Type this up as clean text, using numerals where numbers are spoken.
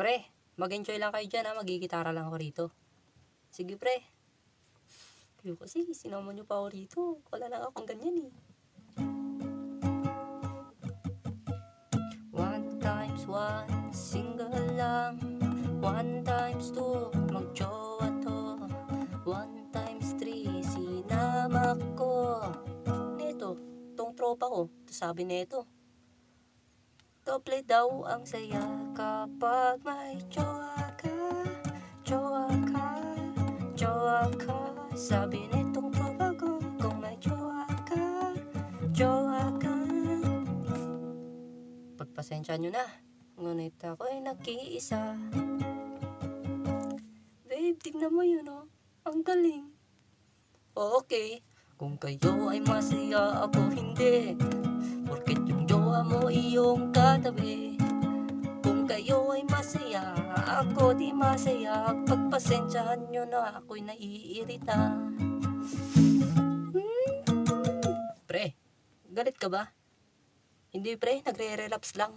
Pre, mag-enjoy lang kayo dyan ha. Magigitara lang ako rito. Sige pre. Kayo kasi, sinama nyo pa ako rito. Wala lang akong ganyan eh. 1x1, single lang. 1x2, mag-jowa to. 1x3, sinama ko. Neto, tong tropa ko. Sabi neto, doble daw ang saya kapag may jowa ka. Jowa ka, jowa ka. Sabi nitong tropa ko, kung may jowa ka, jowa ka. Pagpasensya nyo na, ngunit ako'y nag-iisa. Babe, tignan mo yun oh, ang galing. Okay, kung kayo ay masaya, ako hindi. Porket yung jowa mo iyong katabi. Kung kayo ay masaya, ako di masaya. Pagpasensyahan nyo na, ako'y naiirita. Pre, galit ka ba? Hindi pre, nagre-relapse lang.